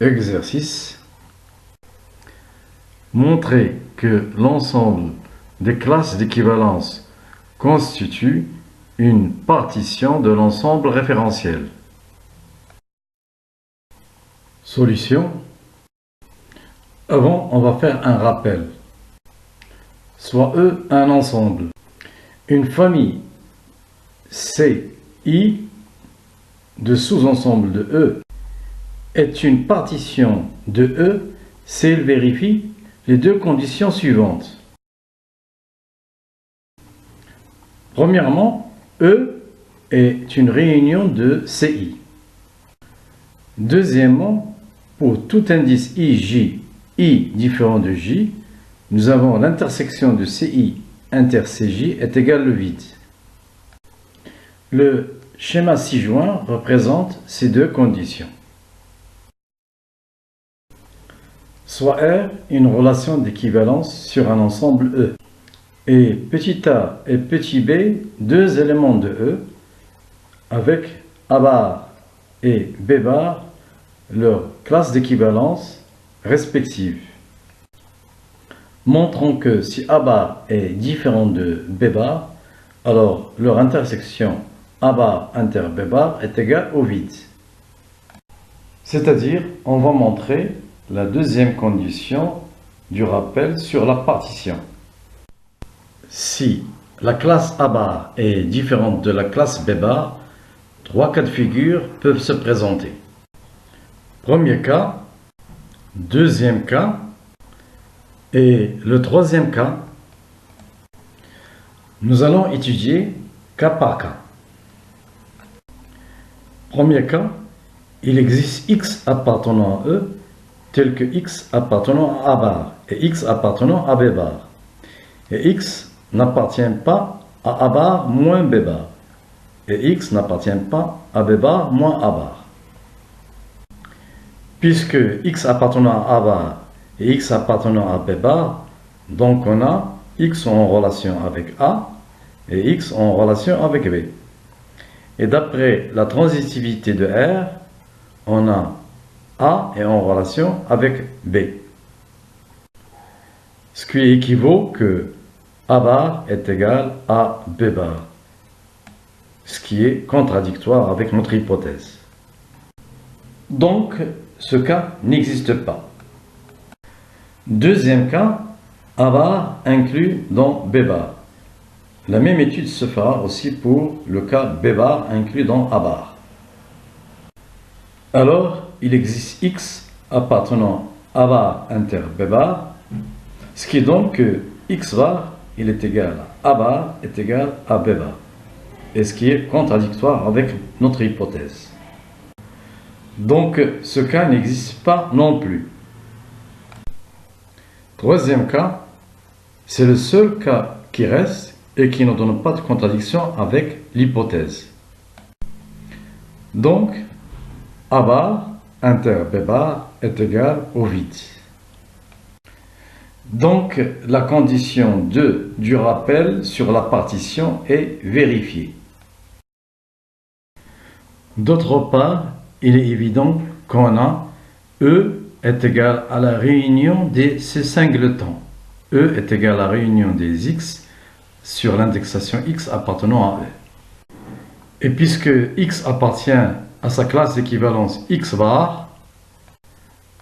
Exercice. Montrer que l'ensemble des classes d'équivalence constitue une partition de l'ensemble référentiel. Solution. Avant, on va faire un rappel. Soit E un ensemble. Une famille CI de sous-ensemble de E est une partition de E si elle vérifie les deux conditions suivantes. Premièrement, E est une réunion de CI. Deuxièmement, pour tout indice IJ, I différent de J, nous avons l'intersection de CI inter CJ est égale le vide. Le schéma ci-joint représente ces deux conditions. Soit R une relation d'équivalence sur un ensemble E, et petit a et petit b, deux éléments de E, avec A bar et B bar, leur classe d'équivalence respective. Montrons que si A bar est différent de B bar, alors leur intersection A bar inter B bar est égale au vide. C'est-à-dire, on va montrer la deuxième condition du rappel sur la partition. Si la classe A bar est différente de la classe B bar, trois cas de figure peuvent se présenter. Premier cas, deuxième cas, et le troisième cas, nous allons étudier cas par cas. Premier cas, il existe X appartenant à E, tel que X appartenant à A bar et X appartenant à B bar. Et X n'appartient pas à A bar moins B bar. Et X n'appartient pas à B bar moins A bar. Puisque X appartenant à A bar et X appartenant à B bar, donc on a X en relation avec A et X en relation avec B. Et d'après la transitivité de R, on a A est en relation avec B. Ce qui équivaut que A bar est égal à B bar. Ce qui est contradictoire avec notre hypothèse. Donc, ce cas n'existe pas. Deuxième cas, A bar inclus dans B bar. La même étude se fera aussi pour le cas B bar inclus dans A bar. Alors, il existe X appartenant A bar inter B bar, ce qui donne que X bar il est égal à A bar est égal à B bar, et ce qui est contradictoire avec notre hypothèse. Donc, ce cas n'existe pas non plus. Troisième cas, c'est le seul cas qui reste et qui ne donne pas de contradiction avec l'hypothèse. Donc, A bar inter B bar est égal au vide. Donc, la condition 2 du rappel sur la partition est vérifiée. D'autre part, il est évident qu'on a E est égal à la réunion des ces singletons. E est égal à la réunion des X sur l'indexation X appartenant à E. Et puisque X appartient à sa classe d'équivalence X bar,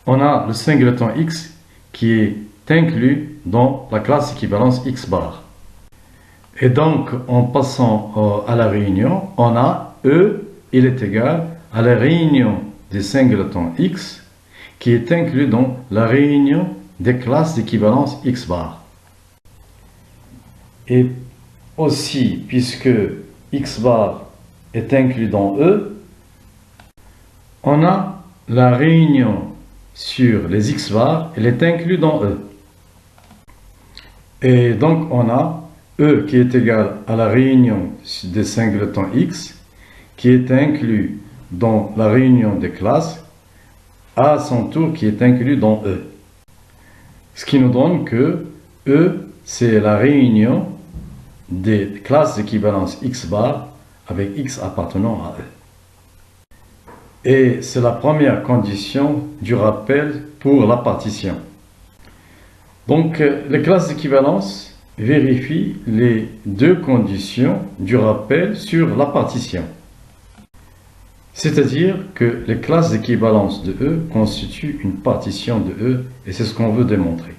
on a le singleton X qui est inclus dans la classe équivalence X bar. Et donc, en passant à la réunion, on a E, il est égal à la réunion des singletons X qui est inclus dans la réunion des classes d'équivalence X bar. Et aussi, puisque X bar est inclus dans E, on a la réunion sur les X bar, elle est inclue dans E. Et donc, on a E qui est égal à la réunion des singletons X, qui est inclus dans la réunion des classes, à son tour qui est inclus dans E. Ce qui nous donne que E, c'est la réunion des classes d'équivalence X bar avec X appartenant à E. Et c'est la première condition du rappel pour la partition. Donc, les classes d'équivalence vérifient les deux conditions du rappel sur la partition. C'est-à-dire que les classes d'équivalence de E constituent une partition de E, et c'est ce qu'on veut démontrer.